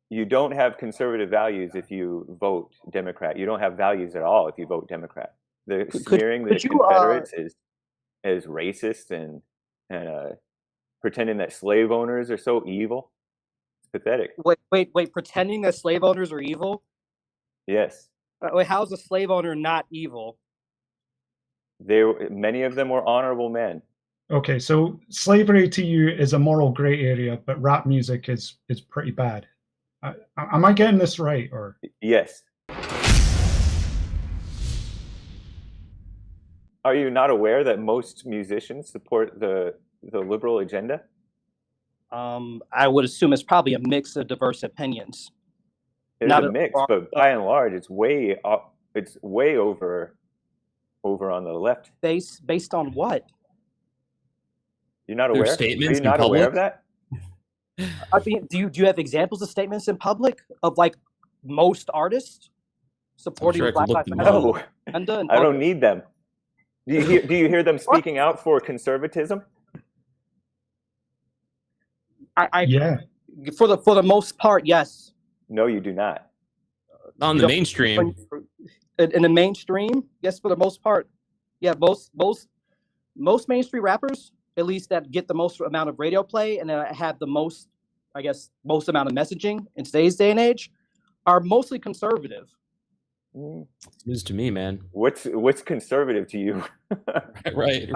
You don't have conservative values if you vote Democrat. You don't have values at all if you vote Democrat. The smearing the could you Confederates as racist and pretending that slave owners are so evil. It's pathetic. wait, pretending that slave owners are evil? Yes. Wait, how's a slave owner not evil? Many of them were honorable men. Okay, so slavery to you is a moral gray area, but rap music is pretty bad. Am I getting this right, or? Yes. Are you not aware that most musicians support the liberal agenda? I would assume it's probably a mix of diverse opinions. It's a mix, but by and large, it's way over on the left. Based on what? You're not aware? Their statements Are you not aware of that? I mean, do you have examples of statements in public of like most artists supporting Black Lives Matter? No, I don't need them. Do you hear them speaking out for conservatism? Yeah. For the most part, yes. No, you do not. On the mainstream. In the mainstream, yes, for the most part. Yeah, most mainstream rappers, at least that get the most amount of radio play and that have the most amount of messaging in today's day and age, are mostly conservative. News to me, man. What's conservative to you? Right.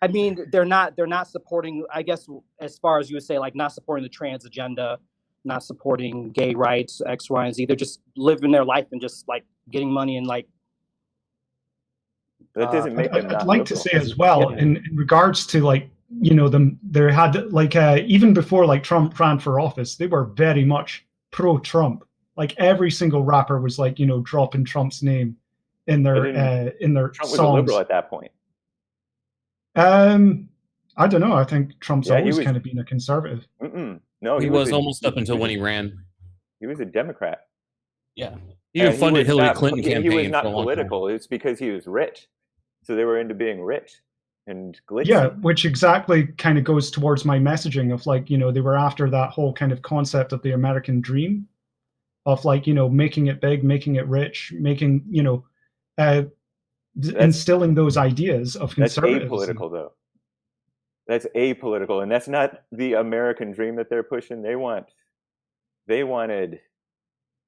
I mean, they're not supporting, I guess, as far as you would say, like not supporting the trans agenda, not supporting gay rights, X, Y, and Z. They're just living their life and just like getting money and like. That doesn't make them. I'd like to say as well, in regards to like, you know, there had like even before like Trump ran for office, they were very much pro-Trump. Like every single rapper was like, you know, dropping Trump's name in their Trump songs. was a liberal at that point. I don't know. I think Trump's always kind of been a conservative. No, he was almost up until when he ran. He was a Democrat. Yeah, he even funded Hillary Clinton campaign. He was not political. It's because he was rich, so they were into being rich and glitzy. Yeah, which exactly kind of goes towards my messaging of like, you know, they were after that whole kind of concept of the American dream, of like, you know, making it big, making it rich, making, you know, instilling those ideas of conservatism. That's apolitical, though. That's apolitical, and that's not the American dream that they're pushing. They wanted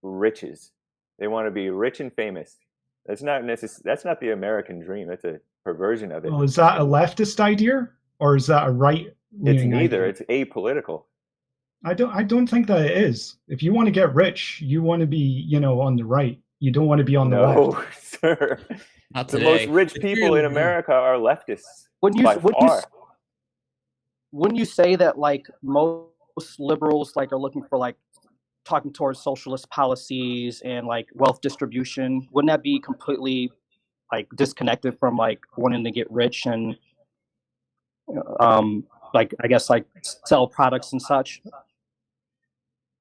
riches. They want to be rich and famous. That's not the American dream. That's a perversion of it. Well, is that a leftist idea, or is that a right? It's neither. Idea? It's apolitical. I don't think that it is. If you want to get rich, you want to be, you know, on the right. You don't want to be on the left. No, sir. Not the today. most rich people in America are leftists. Wouldn't you say that like most liberals like are looking for like talking towards socialist policies and like wealth distribution? Wouldn't that be completely like disconnected from like wanting to get rich and like I guess like sell products and such?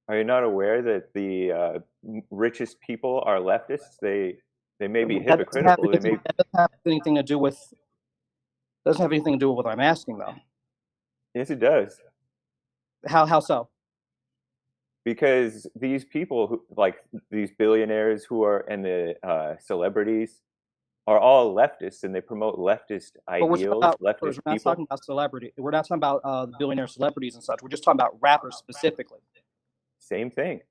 Are you not aware that the richest people are leftists? They may be hypocritical. That doesn't have anything to do with. Doesn't have anything to do with what I'm asking, though. Yes, it does. How so? Because these people, who, like these billionaires who are and the celebrities, are all leftists, and they promote leftist ideals. We're not talking about celebrity. We're not talking about billionaire celebrities and such. We're just talking about rappers specifically. Same thing.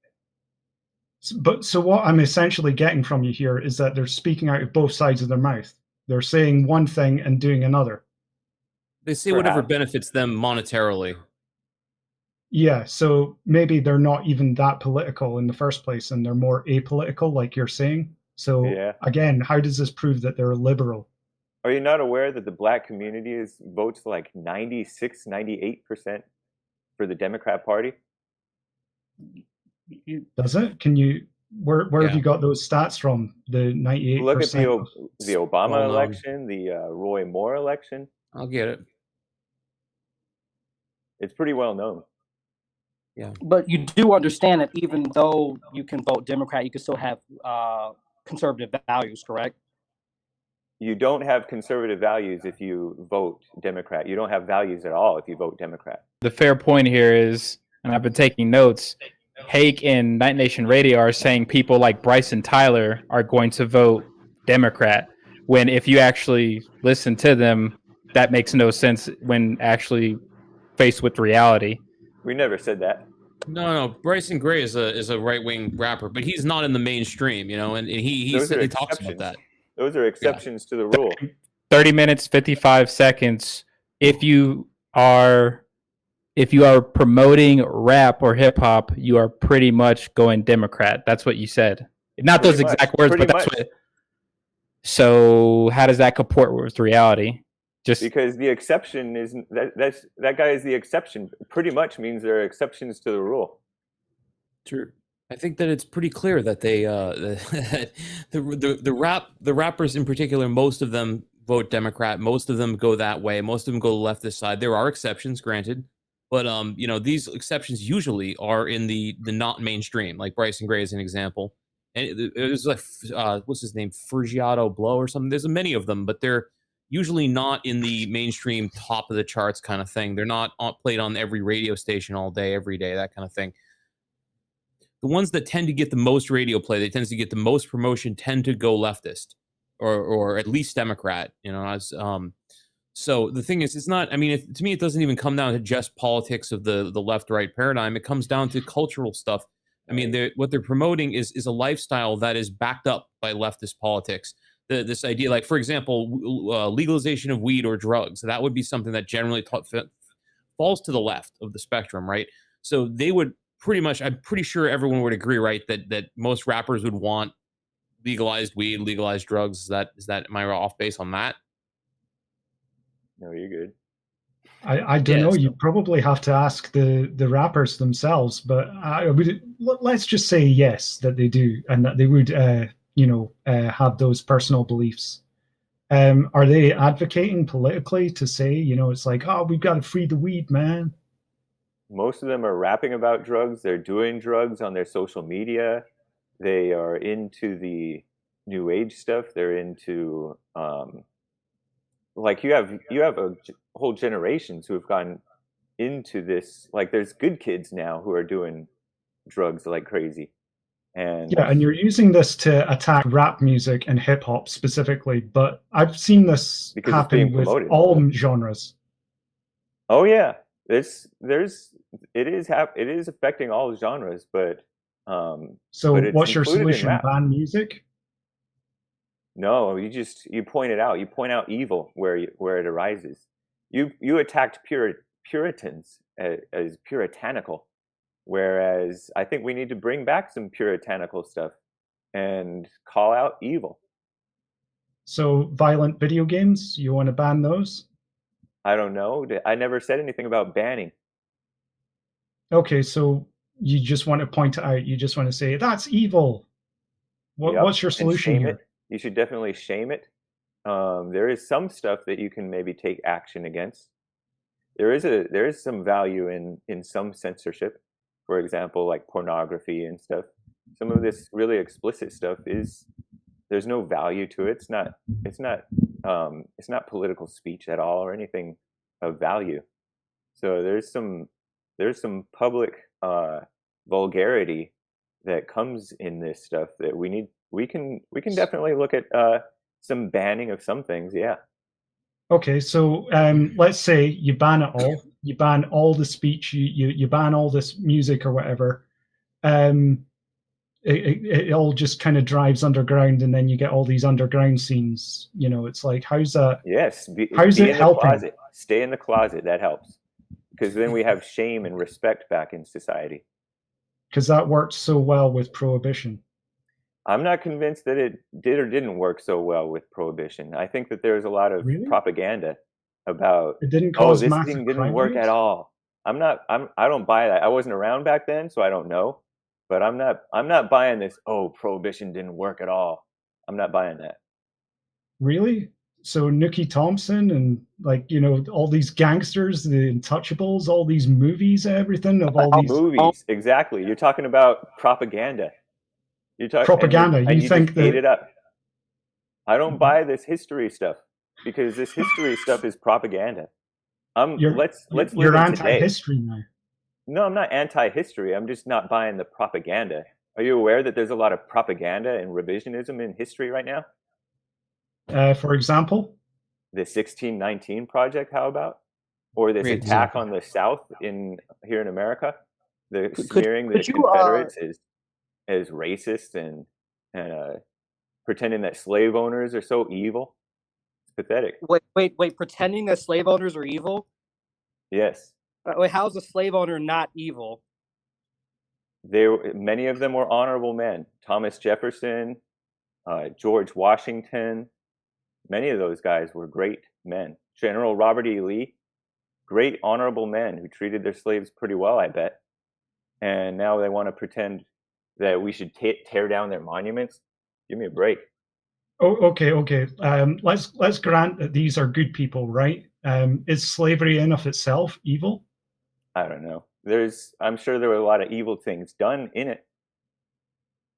But so what I'm essentially getting from you here is that they're speaking out of both sides of their mouth. They're saying one thing and doing another. They say whatever benefits them monetarily. Yeah, so maybe they're not even that political in the first place, and they're more apolitical, like you're saying. So again, how does this prove that they're liberal? Are you not aware that the black community votes like 96, 98% for the Democrat Party? Does it? Can you? Where have you got those stats from? The 98%. Look at the Obama election, the Roy Moore election. I'll get it. It's pretty well known. Yeah, but you do understand that even though you can vote Democrat, you can still have conservative values, correct? You don't have conservative values if you vote Democrat. You don't have values at all if you vote Democrat. The fair point here is, and I've been taking notes, Hake and Night Nation Radio are saying people like Bryson Tyler are going to vote Democrat, when if you actually listen to them, that makes no sense when actually faced with reality. We never said that. No. Bryson Gray is a right wing rapper, but he's not in the mainstream, you know, and he talks about that. Those are exceptions to the rule. 30 minutes, 55 seconds. If you are promoting rap or hip hop, you are pretty much going Democrat. That's what you said. Not those exact words, but that's what. So how does that comport with reality? Just because the exception is that guy is the exception. Pretty much means there are exceptions to the rule. True. I think that it's pretty clear that they the rappers in particular, most of them vote Democrat. Most of them go that way. Most of them go the leftist side. There are exceptions, granted, but you know, these exceptions usually are in the not mainstream. Like Bryson Gray is an example, and it was like what's his name, Furgiato Blow or something. There's many of them, but they're usually not in the mainstream top of the charts kind of thing. They're not played on every radio station all day, every day, that kind of thing. The ones that tend to get the most radio play, they tend to get the most promotion, tend to go leftist or at least Democrat, you know. As so the thing is, it's not, I mean, to me, it doesn't even come down to just politics of the left-right paradigm. It comes down to cultural stuff. I mean, what they're promoting is a lifestyle that is backed up by leftist politics. This idea, like, for example, legalization of weed or drugs, that would be something that generally falls to the left of the spectrum, right? So they would pretty much, I'm pretty sure everyone would agree, right, that most rappers would want legalized weed, legalized drugs. Is that am I off base on that? No, you're good. I don't know. So you probably have to ask the rappers themselves, but let's just say yes, that they do, and that they would have those personal beliefs. Are they advocating politically to say, it's like, oh, we've got to free the weed, man? Most of them are rapping about drugs. They're doing drugs on their social media. They are into the new age stuff. They're into like you have a whole generations who have gone into this. Like there's good kids now who are doing drugs like crazy. And you're using this to attack rap music and hip hop specifically, but I've seen this happen with all genres. Oh yeah, it is affecting all genres, but so what's your solution? Ban music? No, you point it out. You point out evil where it arises. You attacked Puritans as puritanical. Whereas I think we need to bring back some puritanical stuff and call out evil. So violent video games, you want to ban those? I don't know. I never said anything about banning. Okay, so you just want to point it out. You just want to say, that's evil. What's your solution here? You should definitely shame it. There is some stuff that you can maybe take action against. There is some value in some censorship. For example, like pornography and stuff. Some of this really explicit stuff there's no value to it. It's not political speech at all or anything of value. So there's some public vulgarity that comes in this stuff that we can definitely look at some banning of some things. Yeah. Okay, so let's say you ban it all. You ban all the speech. You ban all this music or whatever. It all just kind of drives underground, and then you get all these underground scenes. It's like, how's that? Yes. How's it helping? Stay in the closet. That helps, because then we have shame and respect back in society. Because that worked so well with prohibition. I'm not convinced that it did or didn't work so well with prohibition. I think that there's a lot of propaganda about it didn't cause this thing didn't work at all. I don't buy that. I wasn't around back then, so I don't know. But I'm not buying this, prohibition didn't work at all. I'm not buying that. Really? So Nookie Thompson and all these gangsters, the Untouchables, all these movies, everything of all these movies. Exactly. You're talking about propaganda. Propaganda. You think that ate it up. I don't buy this history stuff because this history stuff is propaganda. Let's you're anti-history now. No, I'm not anti-history. I'm just not buying the propaganda. Are you aware that there's a lot of propaganda and revisionism in history right now? For example, The 1619 Project, how about? Or this Great attack example. on the South here in America, the Could smearing the could you Confederates as racist and pretending that slave owners are so evil. It's pathetic. wait, pretending that slave owners are evil? Yes, Wait, how's a slave owner not evil? many of them were honorable men. Thomas Jefferson, George Washington, many of those guys were great men. General Robert E. Lee, great honorable men who treated their slaves pretty well, I bet. And now they want to pretend that we should tear down their monuments. Give me a break. oh, okay. Let's grant that these are good people, right? Is slavery in of itself evil? I don't know. I'm sure there were a lot of evil things done in it.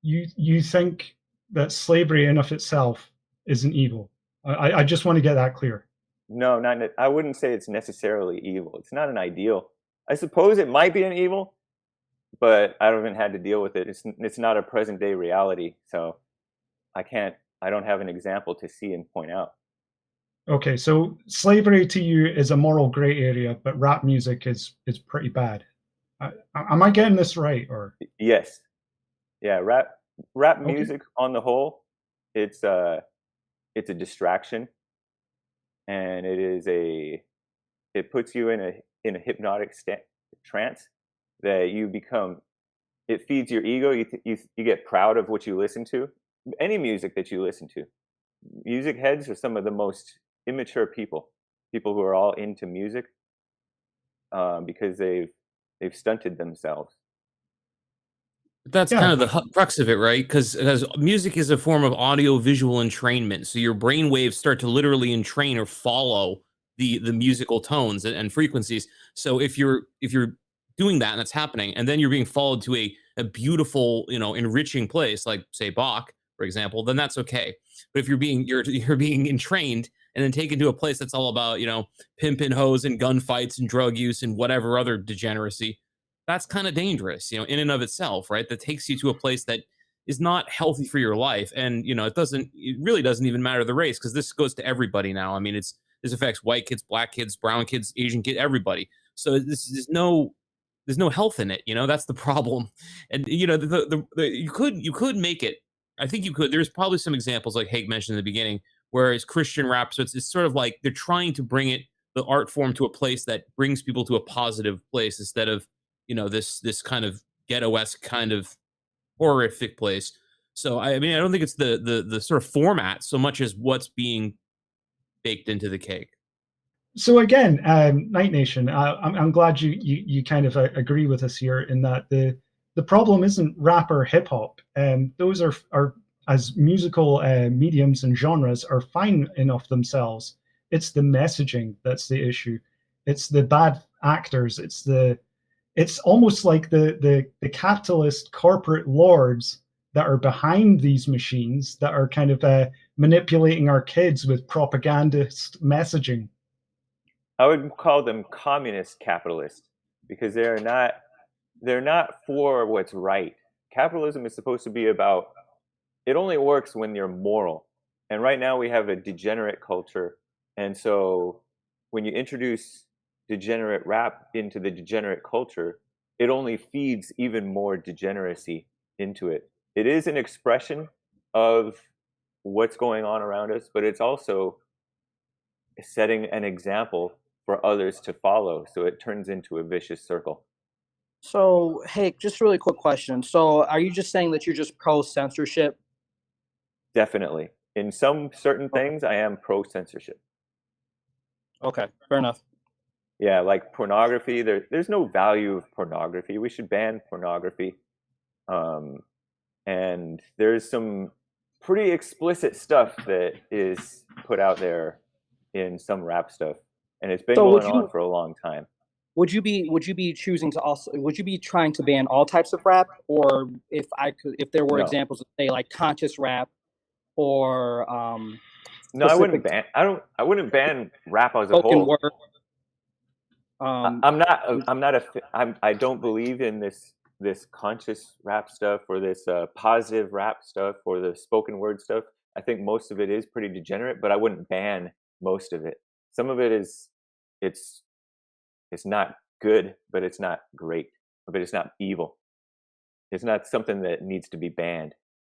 You think that slavery in of itself isn't evil? I just want to get that clear. No, I wouldn't say it's necessarily evil. It's not an ideal. I suppose it might be an evil, but I haven't had to deal with it. It's not a present day reality, so I don't have an example to see and point out. Okay, so slavery to you is a moral gray area, but rap music is pretty bad. Am I getting this right, or? Yes, yeah, rap Okay. music on the whole, it's a distraction, and it puts you in a hypnotic trance that you become. It feeds your ego. You get proud of what you listen to. Any music that you listen to. Music heads are some of the most immature people who are all into music, because they've stunted themselves. That's Yeah. kind of the crux of it, right? Because music is a form of audio-visual entrainment. So your brain waves start to literally entrain or follow the musical tones and frequencies. So if you're doing that and that's happening, and then you're being followed to a beautiful, enriching place, like say Bach, for example, then that's okay. But if you're being entrained and then taken to a place that's all about, pimp and hoes and gunfights and drug use and whatever other degeneracy, that's kind of dangerous, in and of itself, right? That takes you to a place that is not healthy for your life. And, it really doesn't even matter the race, because this goes to everybody now. I mean, this affects white kids, black kids, brown kids, Asian kids, everybody. So there's no health in it. That's the problem. And, you could make it. I think you could. There's probably some examples like Hake mentioned in the beginning, where it's Christian rap. So it's sort of like they're trying to bring the art form to a place that brings people to a positive place, instead of this kind of ghetto-esque kind of horrific place. So I mean, I don't think it's the sort of format so much as what's being baked into the cake. So again, Night Nation, I'm glad you kind of agree with us here in that the problem isn't rap or hip hop. Those are as musical mediums and genres are fine enough themselves. It's the messaging that's the issue. It's the bad actors. It's almost like the capitalist corporate lords that are behind these machines that are kind of manipulating our kids with propagandist messaging. I would call them communist capitalists, because they're not for what's right. Capitalism is supposed to be about, it only works when you're moral. And right now we have a degenerate culture. And so when you introduce degenerate rap into the degenerate culture, it only feeds even more degeneracy into it. It is an expression of what's going on around us, but it's also setting an example for others to follow. So it turns into a vicious circle. So, hey, just really quick question. So, are you just saying that you're just pro censorship? Definitely. In some certain things, I am pro censorship. Okay, fair enough. Yeah, like pornography. There's no value of pornography. We should ban pornography. And there's some pretty explicit stuff that is put out there in some rap stuff, and it's been going on for a long time. Would you be choosing to also? Would you be trying to ban all types of rap, or if there were No. examples of, say, like conscious rap, or No, I wouldn't ban. I wouldn't ban rap as a spoken whole. word? I don't believe in this conscious rap stuff or this positive rap stuff or the spoken word stuff. I think most of it is pretty degenerate, but I wouldn't ban most of it. Some of it is, it's not good, but it's not great, but it's not evil. It's not something that needs to be banned.